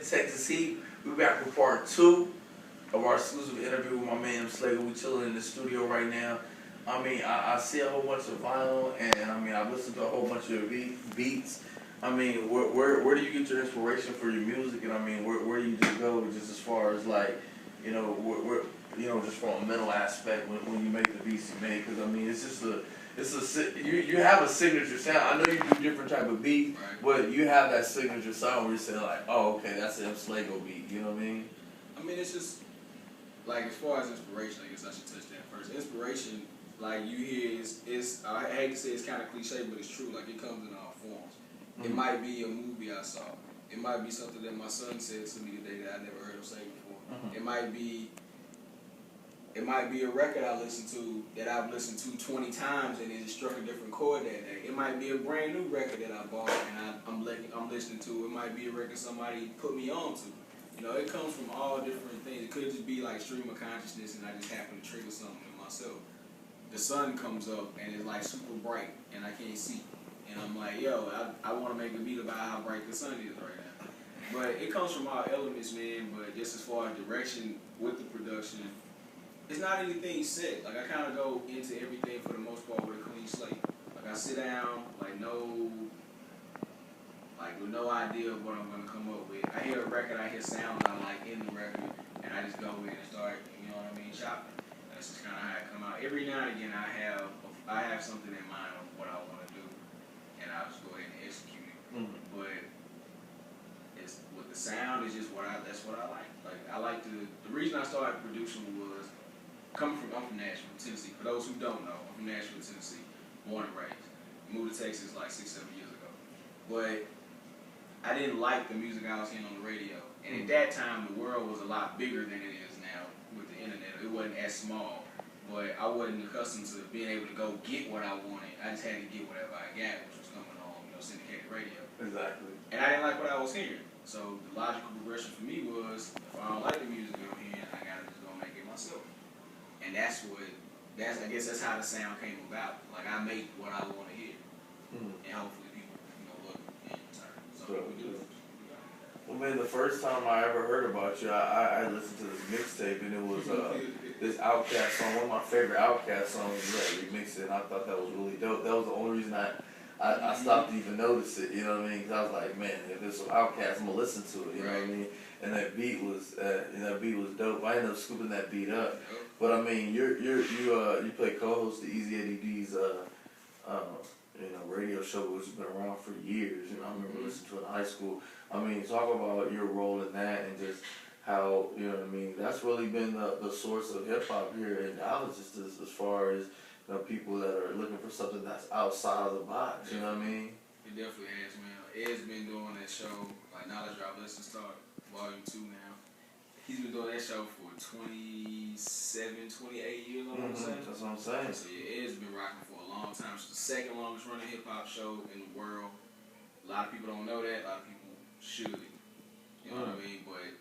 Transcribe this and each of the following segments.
Texas Heat. We back with part 2 of our exclusive interview with my man MSlago. We chilling in the studio right now. I mean, I see a whole bunch of vinyl, and I mean, I've listened to a whole bunch of beats. I mean, where do you get your inspiration for your music? And I mean, where do you just go just as far as like, you know, just from a mental aspect when you make the beats you make? Because I mean, you have a signature sound. I know you do different type of beat, right, but you have that signature sound where you say like, oh, okay, that's an MSlago beat. You know what I mean? I mean, it's just like as far as inspiration, I guess I should touch that first. Inspiration, like you hear, is I hate to say it's kind of cliche, but it's true. Like it comes in all forms. It might be a movie I saw. It might be something that my son said to me today that I never heard him say before. It might be a record I listened to that I've listened to 20 times and it just struck a different chord that day. It might be a brand new record that I bought and I'm listening to. It might be a record somebody put me on to. You know, it comes from all different things. It could just be like stream of consciousness and I just happen to trigger something in myself. The sun comes up and it's like super bright and I can't see. And I'm like, yo, I want to make a beat about how bright the sun is right now. But it comes from all elements, man. But just as far as direction with the production, it's not anything set. Like I kind of go into everything for the most part with a clean slate. Like I sit down, with no idea of what I'm gonna come up with. I hear a record, I hear sounds I like in the record, and I just go in and start, you know what I mean, chopping. That's just kind of how it come out. Every now and again, I have something in mind of what I want to do, and I'll just go ahead and execute it. But it's with the sound is just that's what I like. Like I like the reason I started producing was I'm from Nashville, Tennessee. For those who don't know, I'm from Nashville, Tennessee, born and raised. Moved to Texas like 6-7 years ago. But I didn't like the music I was hearing on the radio. And at that time, the world was a lot bigger than it is now with the internet. It wasn't as small. But I wasn't accustomed to being able to go get what I wanted. I just had to get whatever I got, which was coming on, syndicated radio. Exactly. And I didn't like what I was hearing. So the logical progression for me was, if I don't like the music I'm hearing, I gotta just go make it myself. And I guess that's how the sound came about. Like I make what I want to hear, and hopefully people, look in return. So we do. Well, man, the first time I ever heard about you, I listened to this mixtape, and it was this Outkast song, one of my favorite Outkast songs. You remixed it, and I thought that was really dope. That was the only reason I stopped to even notice it. You know what I mean? Because I was like, man, if this was Outkast, I'm gonna listen to it. You know what I mean? And that beat was dope. I ended up scooping that beat up. But I mean, you play co-host to Easy Eddie D's radio show, which has been around for years. I remember listening to it in high school. I mean, talk about your role in that and just how, that's really been the source of hip hop here in Dallas, just as far as people that are looking for something that's outside of the box. You know what I mean? It definitely has, man. Ed's been doing that show, like Knowledge Drop Lesson Start, Volume 2 now. He's been doing that show for 27, 28 years, I want to say. That's what I'm saying. So yeah, Ed's been rocking for a long time. It's the second longest running hip hop show in the world. A lot of people don't know that. A lot of people should. You know what I mean? But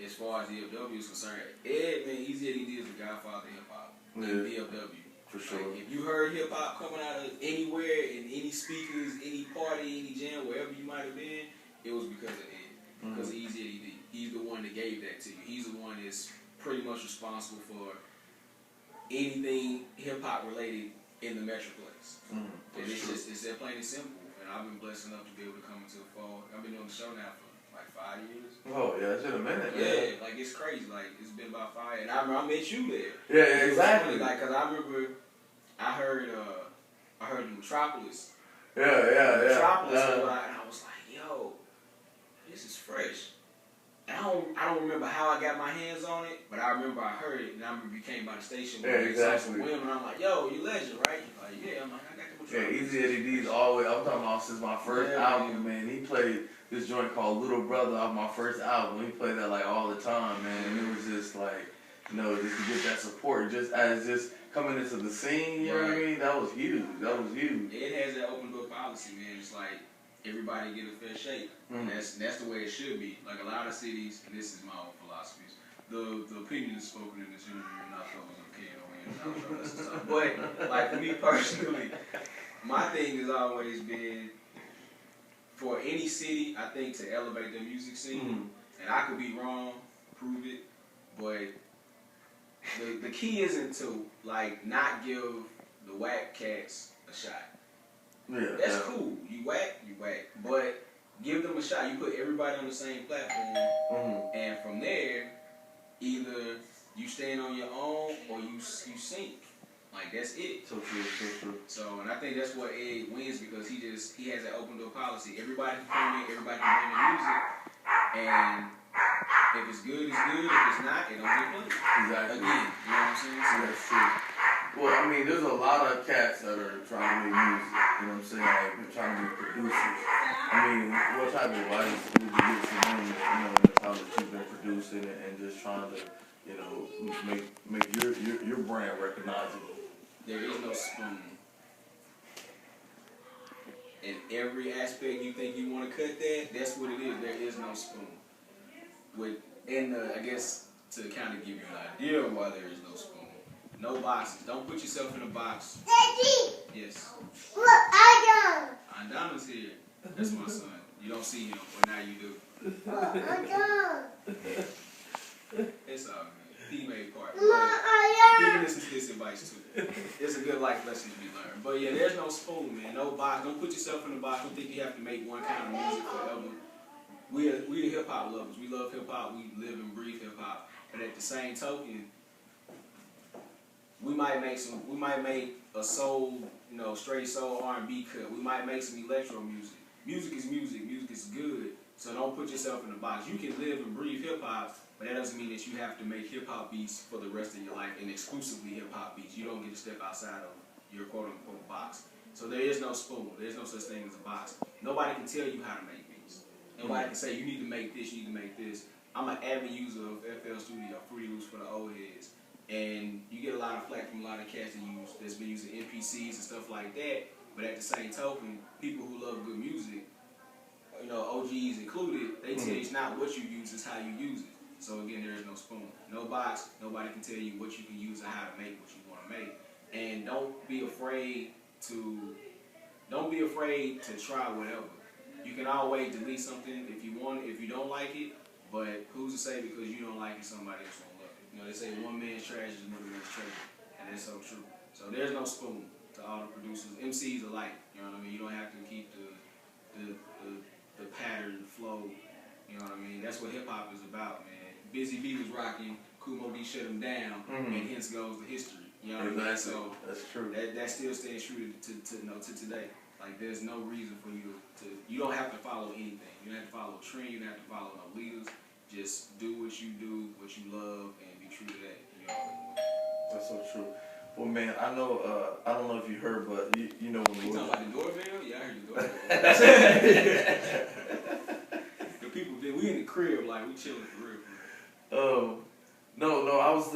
as far as DFW is concerned, Ed, man, Easy Eddie D is the godfather of hip hop. In DFW. For sure. Like, if you heard hip hop coming out of anywhere, in any speakers, any party, any jam, wherever you might have been, it was because of Ed. Because of Easy Eddie D. He's the one that gave that to you. He's the one that's pretty much responsible for anything hip hop related in the Metroplex. And it's that plain and simple. And I've been blessed enough to be able to come into the fold. I've been doing the show now for like 5 years. Oh yeah, it's been a minute. Yeah, like it's crazy. Like it's been about 5 years. And I remember I met you there. Yeah, exactly. Like, cause I remember I heard the Metropolis. Yeah. Metropolis, and I was like, yo, this is fresh. And I don't remember how I got my hands on it, but I remember I heard it, and I remember you came by the station with some women, and I'm like, yo, you legend, right? Like, yeah, I'm like, I got the Metropolis. Yeah, Easy Eddie D's always, I'm talking about since my first album, man. He played this joint called Little Brother off my first album. He played that like all the time, man. And it was just like, just to get that support, just as just coming into the scene, you know what I mean? That was huge. It has that open door policy, man. It's like everybody get a fair shake. And that's the way it should be. Like a lot of cities, and this is my own philosophies, the opinion is spoken in this interview, and not those of Ken or stuff. But like for me personally, my thing has always been for any city, I think, to elevate their music scene and I could be wrong, prove it, but the key isn't to like not give the whack cats a shot. Yeah, That's cool. You whack, but give them a shot. You put everybody on the same platform, and from there, either you stand on your own or you sink. Like that's it. So true. So, and I think that's what Ed wins because he has that open door policy. Everybody can come in, everybody can bring the music, and if it's good, it's good. If it's not, it don't get played. Exactly. Again, you know what I'm saying? So that's true. Well, I mean, there's a lot of cats that are trying to make music. You know what I'm saying? Like they're trying to be producers. I mean, what type of advice would you give to them? You know, in the time that you've been producing and just trying to, you know, make your brand recognizable. there is no spoon. In every aspect you think you want to cut that, that's what it is. There is no spoon. I guess to kind of give you an idea of why there is no spoon. No boxes. Don't put yourself in a box. Daddy! Yes. Look, I Andama's here. That's my son. You don't see him, but now you do. don't. Look, I don't. It's all good. He made part. Mama, But I he don't. can listen to this advice too. It's a good life lesson to be learned. But yeah, there's no spoon, man. No box. Don't put yourself in a box. Don't think you have to make one kind of music forever. We hip hop lovers. We love hip hop. We live and breathe hip hop. But at the same token, we might make a soul, straight soul R&B cut. We might make some electro music. Music is music. Music is good. So don't put yourself in a box. You can live and breathe hip hop, but that doesn't mean that you have to make hip hop beats for the rest of your life and exclusively hip hop beats. You don't get to step outside of your quote unquote box. So there is no spoon. There's no such thing as a box. Nobody can tell you how to make beats. Nobody can say you need to make this, you need to make this. I'm an avid user of FL Studio, Fruity Loops for the old heads. And you get a lot of flack from a lot of cats that's been using NPCs and stuff like that. But at the same token, people who love good music, OGs included, they tell you it's not what you use, it's how you use it. So again, there is no spoon. No box. Nobody can tell you what you can use or how to make what you want to make. And don't be afraid to try whatever. You can always delete something if you want, if you don't like it, but who's to say because you don't like it, somebody else won't love it. They say one man's trash is another man's treasure, and that's so true. So there's no spoon to all the producers. MCs alike, you know what I mean? You don't have to keep the pattern, the flow, you know what I mean? That's what hip hop is about, man. Busy B was rocking, Kumo D shut him down, and hence goes the history. You know what I mean? So that's true. That still stands true to today. Like there's no reason for you you don't have to follow anything. You don't have to follow a trend. You don't have to follow no leaders. Just do what you do, what you love, and be true to that. You know? That's so true. Well, man, I know. I don't know if you heard, but you know when you talking about the doorbell? Yeah, I heard the doorbell. The people, we in the crib, like we chilling for real. No, I was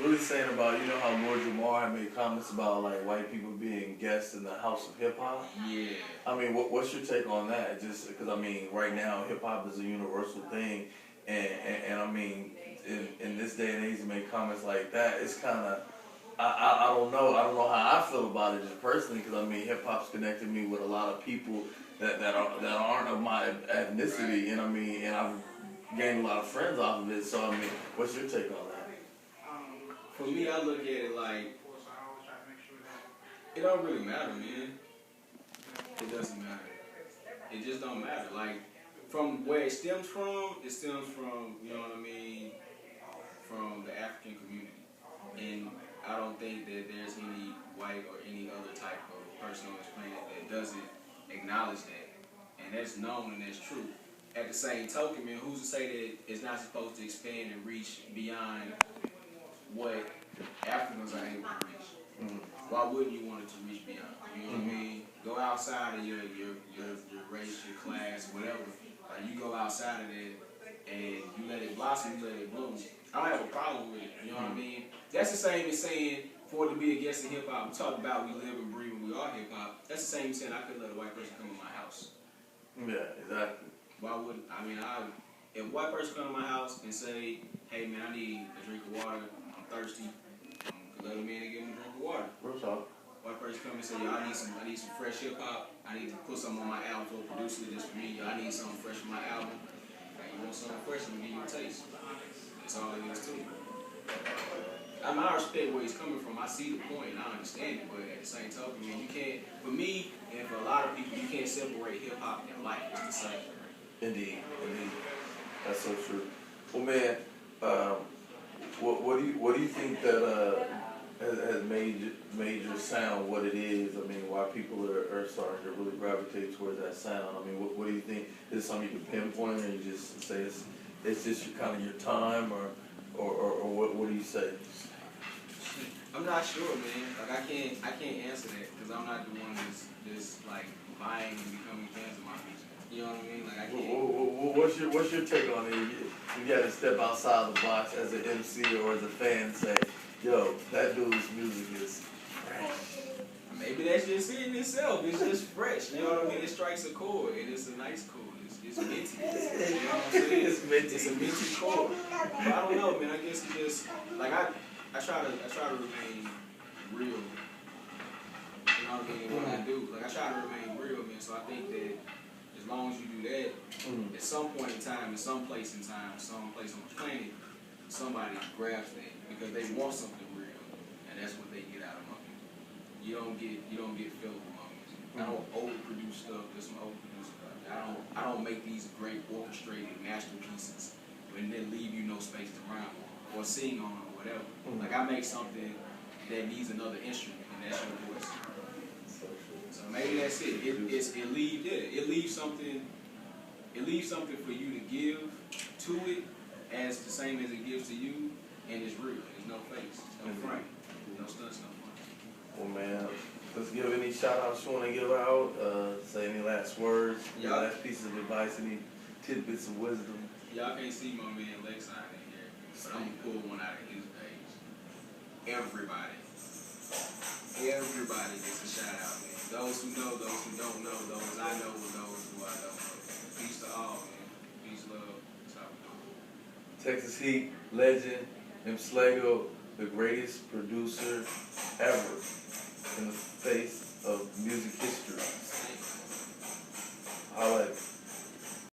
really saying about how Lord Jamar had made comments about like white people being guests in the House of Hip Hop. Yeah. I mean, what's your take on that? Just because I mean, right now hip hop is a universal thing, and I mean, in this day and age to make comments like that, it's kind of I don't know how I feel about it just personally because I mean hip hop's connected me with a lot of people that aren't of my ethnicity, and I mean, and I've gained a lot of friends off of it. So I mean, what's your take on that? For me, I look at it like it don't really matter, man. It doesn't matter. It just don't matter. Like from where it stems from, you know what I mean, from the African community. And I don't think that there's any white or any other type of person on this planet that doesn't acknowledge that. And that's known and that's true. At the same token, man, who's to say that it's not supposed to expand and reach beyond what Africans are able to reach? Why wouldn't you want it to reach beyond? You know what I mean? Go outside of your race, your class, whatever. Like you go outside of that and you let it blossom, you let it bloom. I don't have a problem with it. You know what I mean? That's the same as saying for it to be a guest in hip hop. We talk about we live and breathe and we are hip hop. That's the same as saying I could let a white person come in my house. Yeah, exactly. Why wouldn't if a white person come to my house and say, hey man, I need a drink of water, I'm thirsty, could let them in and give them a drink of water. Real talk. White person come and say, yo, I need some fresh hip hop, I need to put something on my album for a producer just for me, yo, I need something fresh for my album. Like, want something fresh, I'm gonna give you a taste. That's all it is to it. I mean, I respect where he's coming from. I see the point and I understand it, but at the same token, man, you can't, for me and for a lot of people, you can't separate hip hop and life. It's the same. Indeed. That's so true. Well, man, what do you think that has made your sound what it is? I mean, why people are starting to really gravitate towards that sound? I mean, what do you think? Is it something you can pinpoint, or you just say it's just kind of your time, or what do you say? I'm not sure, man. Like I can't answer that because I'm not the one that's just like buying and becoming fans of my music. You know what I mean? Like I can't. What's your take on it? You got to step outside the box as an MC or as a fan and say, yo, that dude's music is fresh. Maybe that's just it in itself. It's just fresh. You know what I mean? It strikes a chord and it's a nice chord. It's minty. You know what I'm saying? It's minty. It's a minty chord. But I don't know, man. I guess it's just like I try to remain real. You know what I mean? When I do, like I try to remain real, man. So I think that as long as you do that, at some point in time, in some place in time, some place on the planet, somebody grabs that because they want something real, and that's what they get out of my music. You don't get filled with my music. I don't overproduce stuff. There's some overproduced stuff. I don't make these great orchestrated masterpieces and then leave you no space to rhyme on or sing on or whatever. Like I make something that needs another instrument, and that's your voice. So maybe that's it. It leaves something. It leaves something for you to give to it, as the same as it gives to you, and it's real. There's no face, no front, no stunts, no front. Well, man, let's give any shout outs you want to give out. Say any last words, any last pieces of advice, any tidbits of wisdom. Y'all can't see my man Lexine in here, but I'm gonna pull one out of his page. Everybody gets a shout out, man. Those who know, those who don't know, those I know, and those who I don't know. Peace to all, man. Peace, love. That's how we do it. Texas Heat legend, MSlago, the greatest producer ever in the face